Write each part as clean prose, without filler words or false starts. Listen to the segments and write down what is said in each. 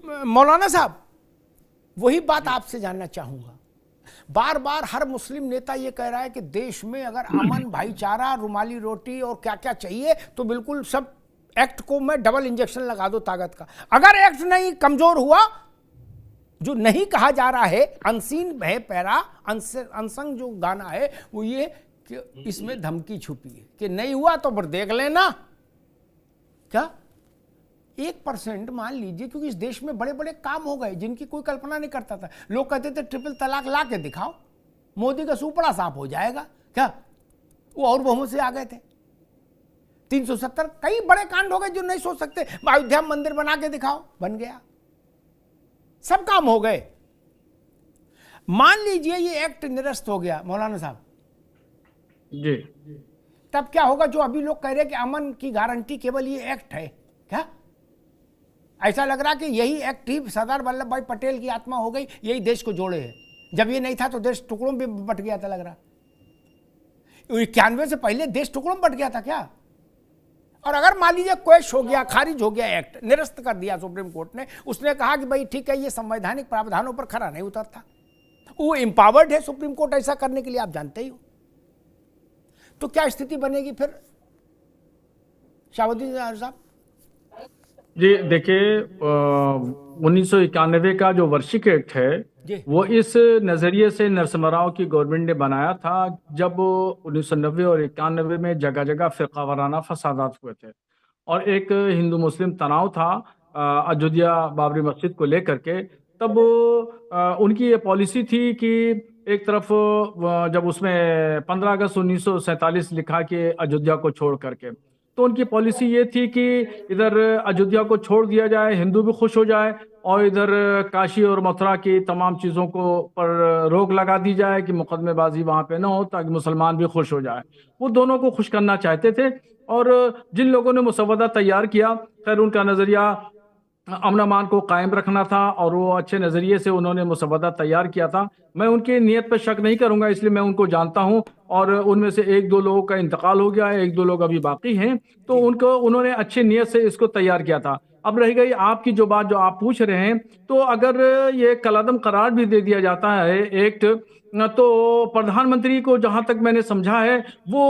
मौलाना साहब, वही बात आपसे जानना चाहूंगा। बार बार हर मुस्लिम नेता ये कह रहा है कि देश में अगर अमन, भाईचारा, रुमाली रोटी और क्या क्या चाहिए तो बिल्कुल सब एक्ट को मैं डबल इंजेक्शन लगा दो ताकत का। अगर एक्ट नहीं कमजोर हुआ, जो नहीं कहा जा रहा है, अनसीन है पैरा, अनसंग जो गाना है वो ये कि इसमें धमकी छुपी है कि नहीं हुआ तो फिर देख लेना। क्या 1% मान लीजिए, क्योंकि इस देश में बड़े बड़े काम हो गए जिनकी कोई कल्पना नहीं करता था। लोग कहते थे ट्रिपल तलाक ला के दिखाओ, मोदी का सुपड़ा साफ हो जाएगा। क्या वो और बहुमत से आ गए थे? 370 कई बड़े कांड हो गए जो नहीं सोच सकते। अयोध्या मंदिर बना के दिखाओ, बन गया, सब काम हो गए। मान लीजिए ये एक्ट निरस्त हो गया मौलाना साहब जी, तब क्या होगा? जो अभी लोग कह रहे हैं कि अमन की गारंटी केवल ये एक्ट है, क्या ऐसा लग रहा कि यही एक्ट ही सरदार वल्लभ भाई पटेल की आत्मा हो गई, यही देश को जोड़े है। जब ये नहीं था तो देश टुकड़ों में बट गया था, लग रहा 91 से पहले देश टुकड़ों में बट गया था क्या? और अगर मान लीजिए क्वेश हो गया, खारिज हो गया, एक्ट निरस्त कर दिया सुप्रीम कोर्ट ने, उसने कहा कि भाई ठीक है ये संवैधानिक प्रावधानों पर खरा नहीं उतरता, वो एम्पावर्ड है सुप्रीम कोर्ट ऐसा करने के लिए, आप जानते ही हो, तो क्या स्थिति बनेगी फिर शाहबुद्दीन साहब? जी देखिए, 1991 का जो वार्षिक एक्ट है वो इस नज़रिए से नरसिम्हा राव की गवर्नमेंट ने बनाया था, जब 1990 और 91 में जगह जगह फिरका वाराना फसादात हुए थे और एक हिंदू मुस्लिम तनाव था अयोध्या बाबरी मस्जिद को लेकर के। तब उनकी ये पॉलिसी थी कि एक तरफ जब उसमें 15 अगस्त 1947 लिखा कि अयोध्या को छोड़ करके, तो उनकी पॉलिसी ये थी कि इधर अयोध्या को छोड़ दिया जाए, हिंदू भी खुश हो जाए, और इधर काशी और मथुरा की तमाम चीज़ों को पर रोक लगा दी जाए कि मुकदमेबाजी वहाँ पे ना हो, ताकि मुसलमान भी खुश हो जाए। वो दोनों को खुश करना चाहते थे। और जिन लोगों ने मुसवदा तैयार किया, खैर उनका नज़रिया अमन अमान को कायम रखना था और वो अच्छे नज़रिए से उन्होंने मुसवदा तैयार किया था। मैं उनकी नीयत पर शक नहीं करूंगा, इसलिए मैं उनको जानता हूं, और उनमें से एक दो लोगों का इंतकाल हो गया है, एक दो लोग अभी बाकी हैं, तो उन्होंने अच्छी नीयत से इसको तैयार किया था। अब रह गई आपकी जो बात जो आप पूछ रहे हैं, तो अगर ये कलअदम करार भी दे दिया जाता है एक्ट, तो प्रधानमंत्री को जहां तक मैंने समझा है वो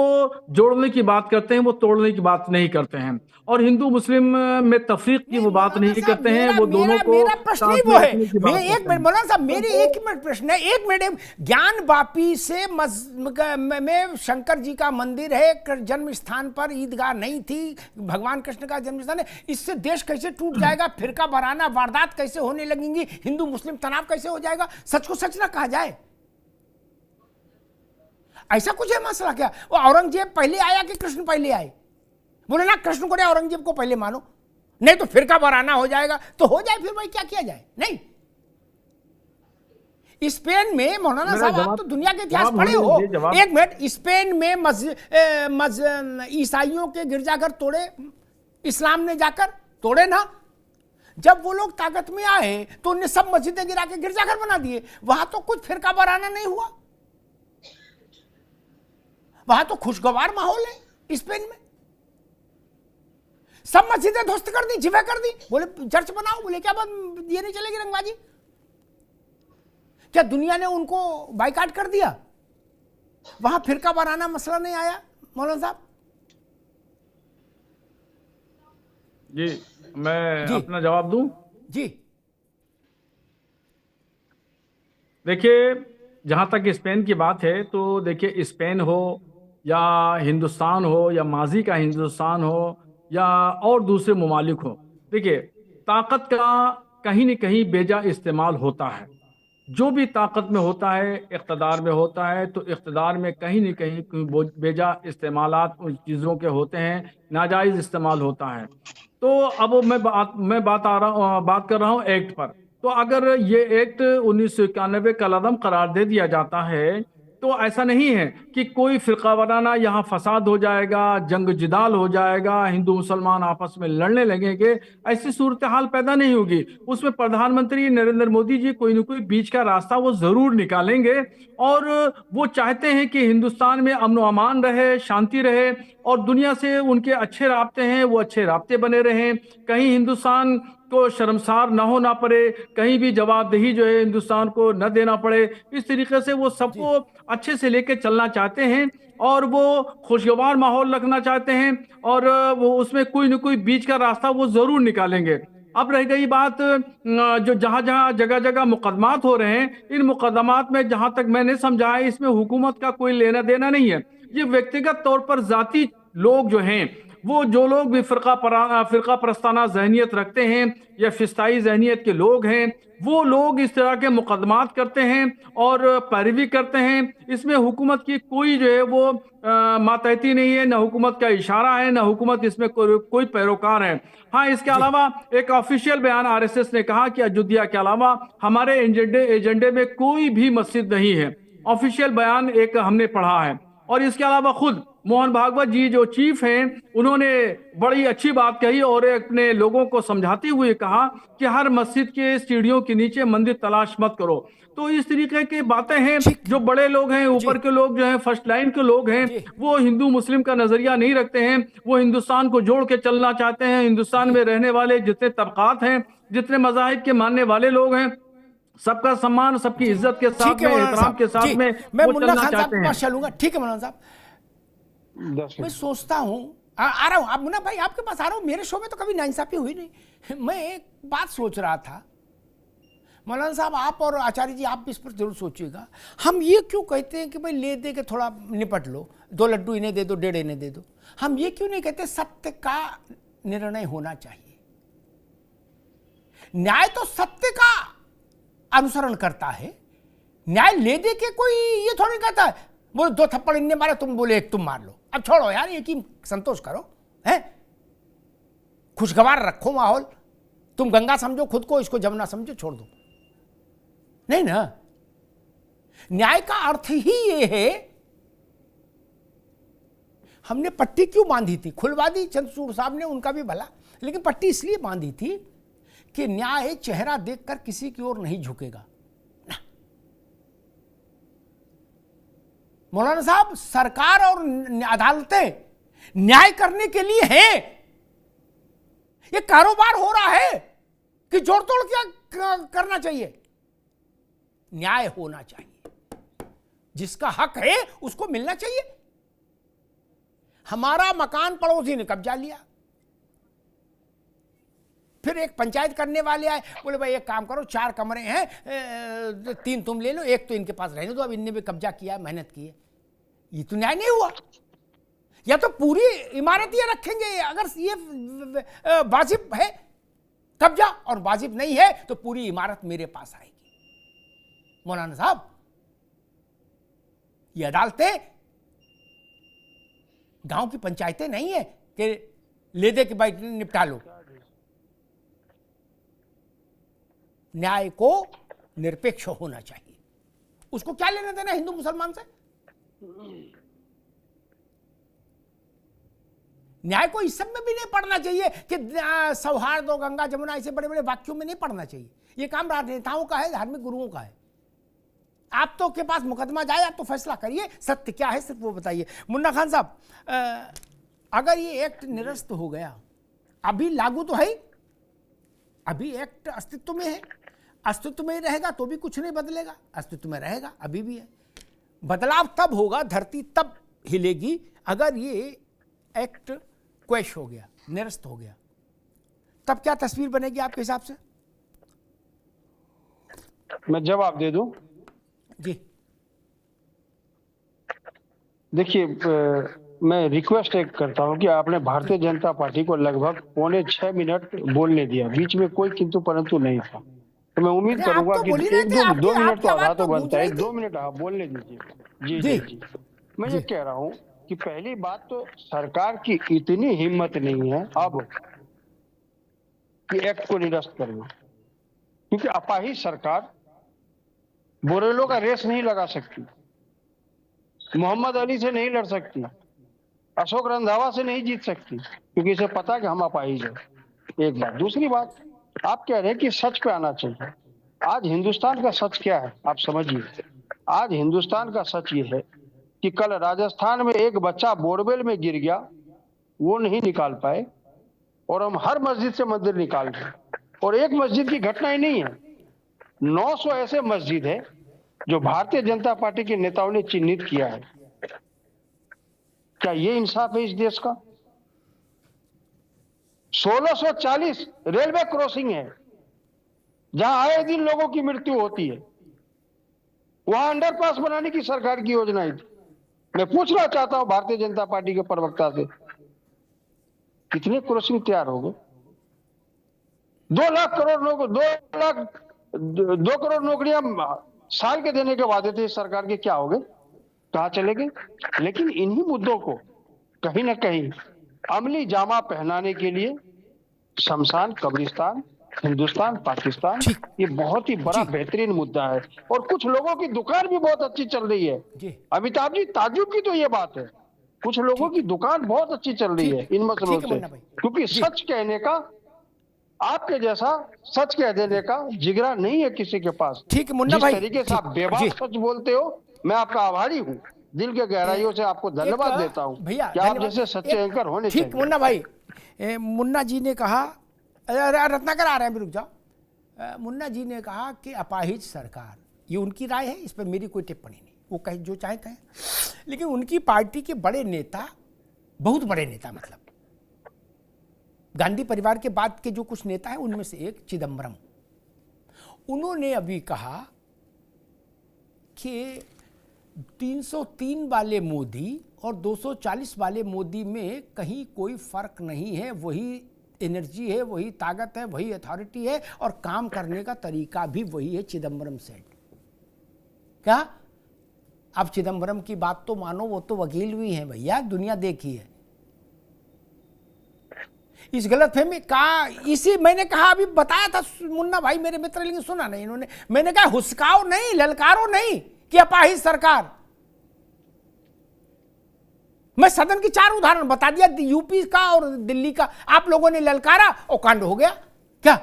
जोड़ने की बात करते हैं, वो तोड़ने की बात नहीं करते हैं, और हिंदू मुस्लिम में तफरीक की वो बात नहीं करते हैं। वो दोनों को मेरा प्रश्न ही वो है। मैं एक मिनट मौलाना साहब, मेरी एक मिनट प्रश्न है, एक मिनट। ज्ञान वापी से में शंकर जी का मंदिर है, जन्म स्थान पर ईदगाह नहीं थी, भगवान कृष्ण का जन्म स्थान है, इससे देश कैसे टूट जाएगा? फिरका वाराना वारदात कैसे होने लगेंगी? हिंदू मुस्लिम तनाव कैसे हो जाएगा? सच को सच ना कहा जाए, ऐसा कुछ है मसला क्या? वो औरंगजेब पहले आया कि कृष्ण पहले आए? बोले ना कृष्ण को नहीं, औरंगजेब को पहले मानो, नहीं तो फिरका वाराना हो जाएगा। तो हो जाए, फिर भाई क्या किया जाए? नहीं, स्पेन में मौलाना साहब आप तो दुनिया के इतिहास पढ़े हो, एक मिनट, स्पेन में ईसाइयों के गिरजाघर तोड़े, इस्लाम ने जाकर तोड़े ना। जब वो लोग ताकत में आए तो उन्हें सब मस्जिदें गिरा के गिरजाघर बना दिए। वहां तो कुछ फिरका वाराना नहीं हुआ, वहां तो खुशगवार माहौल है स्पेन में। सब मस्जिदें ध्वस्त कर दी, जिफा कर दी, बोले चर्च बनाओ, बोले क्या बात, ये नहीं चलेगी रंगबाजी? क्या दुनिया ने उनको बाइकाट कर दिया? वहां फिरका वाराना मसला नहीं आया मौलाना साहब? जी, मैं अपना जवाब दूं? जी देखिए, जहां तक स्पेन की बात है, तो देखिए स्पेन हो या हिंदुस्तान हो या माजी का हिंदुस्तान हो या और दूसरे ममालिक हो, देखिए ताकत का कहीं न कहीं बेजा इस्तेमाल होता है। जो भी ताकत में होता है, इक़्तिदार में होता है, तो इक़्तिदार में कहीं न कहीं बेजा इस्तेमालात उन चीज़ों के होते हैं, नाजायज़ इस्तेमाल होता है। तो अब मैं बात कर रहा हूँ एक्ट पर। तो अगर ये एक्ट 1991 कलअदम करार दे दिया जाता है, तो ऐसा नहीं है कि कोई फिरका वाराना यहाँ फसाद हो जाएगा, जंग जिदाल हो जाएगा, हिंदू मुसलमान आपस में लड़ने लगेंगे, ऐसी सूरत हाल पैदा नहीं होगी। उसमें प्रधानमंत्री नरेंद्र मोदी जी कोई न कोई बीच का रास्ता वो जरूर निकालेंगे, और वो चाहते हैं कि हिंदुस्तान में अमन व अमान रहे, शांति रहे, और दुनिया से उनके अच्छे राब्ते हैं, वो अच्छे राब्ते बने रहें। कहीं हिंदुस्तान को शर्मसार न होना पड़े, कहीं भी जवाबदेही जो है हिंदुस्तान को न देना पड़े, इस तरीके से वो सबको अच्छे से लेके चलना चाहते हैं और वो खुशगवार माहौल रखना चाहते हैं और वो उसमें कोई न कोई बीच का रास्ता वो जरूर निकालेंगे। अब रह गई बात जो जहां जहां जगह जगह मुकदमात हो रहे हैं, इन मुकदमात में जहां तक मैंने समझा है इसमें हुकूमत का कोई लेना देना नहीं है। ये व्यक्तिगत तौर पर जाती लोग जो हैं, वो जो लोग भी फिरका प्रस्ताना जहनियत रखते हैं या फिस्ताई जहनियत के लोग हैं, वो लोग इस तरह के मुकदमात करते हैं और पैरवी करते हैं। इसमें हुकूमत की कोई जो है वो मातहती नहीं है, ना हुकूमत का इशारा है, ना हुकूमत इसमें कोई पैरोकार है। हाँ, इसके अलावा एक ऑफिशियल बयान आरएसएस ने कहा कि अयोध्या के अलावा हमारे एजेंडे में कोई भी मस्जिद नहीं है। ऑफिशियल बयान एक हमने पढ़ा है। और इसके अलावा खुद मोहन भागवत जी जो चीफ हैं, उन्होंने बड़ी अच्छी बात कही और अपने लोगों को समझाते हुए कहा कि हर मस्जिद के सीढ़ियों के नीचे मंदिर तलाश मत करो। तो इस तरीके की बातें हैं। जो बड़े लोग हैं, ऊपर के लोग जो हैं, फर्स्ट लाइन के लोग हैं, वो हिंदू मुस्लिम का नजरिया नहीं रखते हैं। वो हिंदुस्तान को जोड़ के चलना चाहते हैं। हिंदुस्तान में रहने वाले जितने तबकात हैं, जितने मजाहिब के मानने वाले लोग हैं, सबका सम्मान, सबकी इज्जत के साथ में, एहतराम के साथ में मैं वो मुन्ना चलना खान साहब चाहते के हैं। पास चलूंगा। ठीक है मौलाना साहब, मैं सोचता हूँ आ रहा हूँ। आप मुन्ना भाई आपके पास आ रहा हूँ। मेरे शो में तो कभी नाइंसाफी हुई नहीं। मैं एक बात सोच रहा था मौलाना साहब, आप और आचार्य जी आप भी इस पर जरूर सोचिएगा। हम ये क्यों कहते हैं कि भाई ले दे के थोड़ा निपट लो, 2 लड्डू इन्हें दे दो, 1.5 इन्हें दे दो। हम ये क्यों नहीं कहते सत्य का निर्णय होना चाहिए। न्याय तो सत्य का अनुसरण करता है। न्याय ले दे के कोई ये थोड़ी कहता है बोले 2 थप्पड़ इनने मारे, तुम बोले 1 तुम मार लो। अब छोड़ो यार, एक ही संतोष करो, है खुशगवार रखो माहौल। तुम गंगा समझो खुद को, इसको जमुना समझो, छोड़ दो। नहीं ना, न्याय का अर्थ ही ये है। हमने पट्टी क्यों बांधी थी, खुलवा दी चंद्रचूड़ साहब ने, उनका भी भला, लेकिन पट्टी इसलिए बांधी थी कि न्याय चेहरा देखकर किसी की ओर नहीं झुकेगा। मौलाना साहब, सरकार और अदालतें न्याय करने के लिए हैं। ये कारोबार हो रहा है कि जोड़ तोड़ क्या करना चाहिए। न्याय होना चाहिए, जिसका हक है उसको मिलना चाहिए। हमारा मकान पड़ोसी ने कब्जा लिया, फिर एक पंचायत करने वाले आए, बोले भाई एक काम करो, 4 कमरे हैं, 3 तुम ले लो, 1 तो इनके पास रहने दो, अब इनने भी कब्जा किया, मेहनत की है। ये तो न्याय नहीं हुआ। या तो पूरी इमारत ये रखेंगे, अगर ये वाजिब है कब्जा और वाजिब नहीं है तो पूरी इमारत मेरे पास आएगी। मौलाना साहब, ये अदालतें गांव की पंचायतें नहीं है कि ले दे के भाई निपटा लो। न्याय को निरपेक्ष होना चाहिए। उसको क्या लेना देना हिंदू मुसलमान से। न्याय को इस सब में भी नहीं पढ़ना चाहिए कि सौहार्द और गंगा जमुना ऐसे बड़े बड़े वाक्यों में नहीं पढ़ना चाहिए। ये काम राजनेताओं का है, धार्मिक गुरुओं का है। आप तो के पास मुकदमा जाए, आप तो फैसला करिए, सत्य क्या है सिर्फ वो बताइए। मुन्ना खान साहब, अगर ये एक्ट निरस्त हो गया, अभी लागू तो है, अभी एक्ट अस्तित्व में है, अस्तित्व में ही रहेगा तो भी कुछ नहीं बदलेगा, अस्तित्व में रहेगा, अभी भी है। बदलाव तब होगा, धरती तब हिलेगी अगर ये एक्ट क्वैश हो गया, निरस्त हो गया। तब क्या तस्वीर बनेगी आपके हिसाब से? मैं जवाब दे दूं जी। देखिए, मैं रिक्वेस्ट एक करता हूं कि आपने भारतीय जनता पार्टी को लगभग 5.25 मिनट बोलने दिया, बीच में कोई किंतु परंतु नहीं था। तो मैं उम्मीद करूंगा तो कि 1-2 मिनट तो आधा तो बनता है, 2 मिनट आप बोलने दीजिए। जी जी जी, मैं ये कह रहा हूं कि पहली बात तो सरकार की इतनी हिम्मत नहीं है अब कि एक्ट को निरस्त करना, क्योंकि अपाहिज सरकार बोरेलो का रेस नहीं लगा सकती, मोहम्मद अली से नहीं लड़ सकती, अशोक रंधावा से नहीं जीत सकती, क्योंकि इसे पता है कि हम अपाहिज हैं। एक बात। दूसरी बात, आप कह रहे हैं कि सच पे आना चाहिए। आज हिंदुस्तान का सच क्या है आप समझिए। आज हिंदुस्तान का सच ये है कि कल राजस्थान में एक बच्चा बोरवेल में गिर गया, वो नहीं निकाल पाए, और हम हर मस्जिद से मंदिर निकाल रहे हैं। और एक मस्जिद की घटना ही नहीं है, 900 ऐसे मस्जिद है जो भारतीय जनता पार्टी के नेताओं ने चिन्हित किया है। क्या ये इंसाफ है इस देश का? 1640 रेलवे क्रॉसिंग है जहां आए दिन लोगों की मृत्यु होती है, वहां अंडरपास बनाने की सरकार की योजनाएं थी। मैं पूछना चाहता हूं भारतीय जनता पार्टी के प्रवक्ता से, कितने क्रॉसिंग तैयार हो गए? 2 लाख करोड़ लोग, 2 करोड़ नौकरियां साल के देने के वादे थे इस सरकार के, क्या हो गए? कहां चले गए? लेकिन इन्हीं मुद्दों को कहीं ना कहीं अमली जामा पहनाने के लिए शमशान, कब्रिस्तान, हिंदुस्तान, पाकिस्तान, ये बहुत ही बड़ा बेहतरीन मुद्दा है। और कुछ लोगों की दुकान भी बहुत अच्छी चल रही है। अमिताभ जी, ताज्जुब की तो ये बात है, कुछ लोगों की दुकान बहुत अच्छी चल रही है इन मसलों से, क्योंकि सच कहने का, आपके जैसा सच कह देने का जिगरा नहीं है किसी के पास। ठीक है मुन्ना भाई, जिस तरीके से आप बेबाक सच बोलते हो, मैं आपका आभारी हूँ, दिल के गहराइयों से आपको धन्यवाद देता हूँ भैया कि आप जैसे सच्चे एंकर होने चाहिए। ठीक मुन्ना भाई, मुन्ना जी ने कहा, रत्नाकर आ रहे हैं, रुक जाओ। मुन्ना जी ने कहा कि अपाहिज सरकार, ये उनकी राय है, इस पर मेरी कोई टिप्पणी नहीं, वो कहे जो चाहे कहें। लेकिन उनकी पार्टी के बड़े नेता, बहुत बड़े नेता, मतलब गांधी परिवार के बाद के जो कुछ नेता हैं उनमें से एक चिदम्बरम, उन्होंने अभी कहा कि 303 वाले मोदी और 240 वाले मोदी में कहीं कोई फर्क नहीं है, वही एनर्जी है, वही ताकत है, वही अथॉरिटी है, और काम करने का तरीका भी वही है। चिदम्बरम सेठ, क्या आप चिदम्बरम की बात तो मानो, वो तो वकील भी हैं भैया, दुनिया देखी है। इस गलतफहमी का, इसी मैंने कहा, अभी बताया था मुन्ना भाई मेरे मित्र, लेकिन सुना नहीं इन्होंने। मैंने कहा हुस्काओ नहीं, ललकारो नहीं कि अपाहिज सरकार। मैं सदन की 4 उदाहरण बता दिया, यूपी का और दिल्ली का, आप लोगों ने ललकारा और कांड हो गया। क्या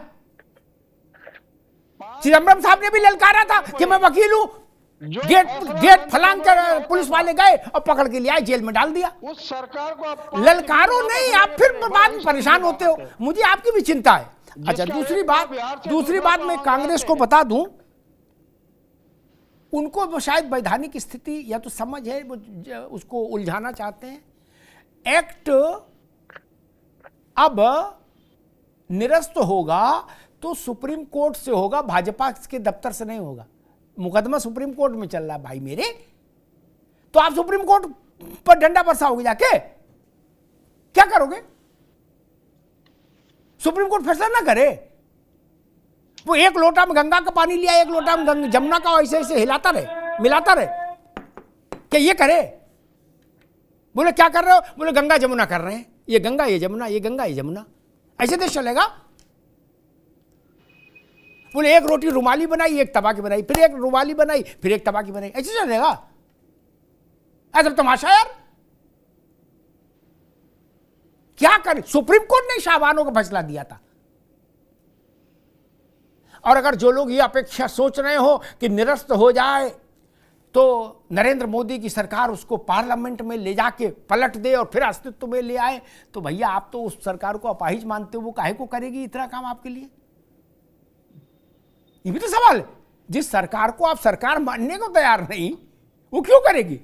चिदम्बरम साहब ने भी ललकारा था कि मैं वकील हूं, गेट फलांग कर पुलिस वाले गए और पकड़ के ले आए, जेल में डाल दिया। उस सरकार को आप ललकारो नहीं, आप फिर बाद में परेशान होते हो, मुझे आपकी भी चिंता है। अच्छा, दूसरी बात मैं कांग्रेस को बता दूं, उनको वो शायद वैधानिक स्थिति या तो समझ है, वो उसको उलझाना चाहते हैं। एक्ट अब निरस्त होगा तो सुप्रीम कोर्ट से होगा, भाजपा के दफ्तर से नहीं होगा। मुकदमा सुप्रीम कोर्ट में चल रहा है भाई मेरे, तो आप सुप्रीम कोर्ट पर डंडा बरसाओगे जाके, क्या करोगे? सुप्रीम कोर्ट फैसला ना करे, वो एक लोटा में गंगा का पानी लिया, एक लोटा में जमुना का, ऐसे ऐसे हिलाता रहे, मिलाता रहे, क्या ये करे? बोले क्या कर रहे हो? बोले गंगा जमुना कर रहे हैं, ये गंगा ये जमुना, ये गंगा ये जमुना, ऐसे देश चलेगा? बोले एक रोटी रुमाली बनाई, एक तवा की बनाई, फिर एक रुमाली बनाई, फिर एक तवा की बनाई, ऐसे चलेगा? ऐसा तमाशा यार, क्या करे? सुप्रीम कोर्ट ने शाहबानों का फैसला दिया था। और अगर जो लोग ये अपेक्षा सोच रहे हो कि निरस्त हो जाए तो नरेंद्र मोदी की सरकार उसको पार्लियामेंट में ले जाके पलट दे और फिर अस्तित्व में ले आए, तो भैया आप तो उस सरकार को अपाहिज मानते हो, वो काहे को करेगी इतना काम आपके लिए? ये भी तो सवाल है। जिस सरकार को आप सरकार मानने को तैयार नहीं, वो क्यों करेगी?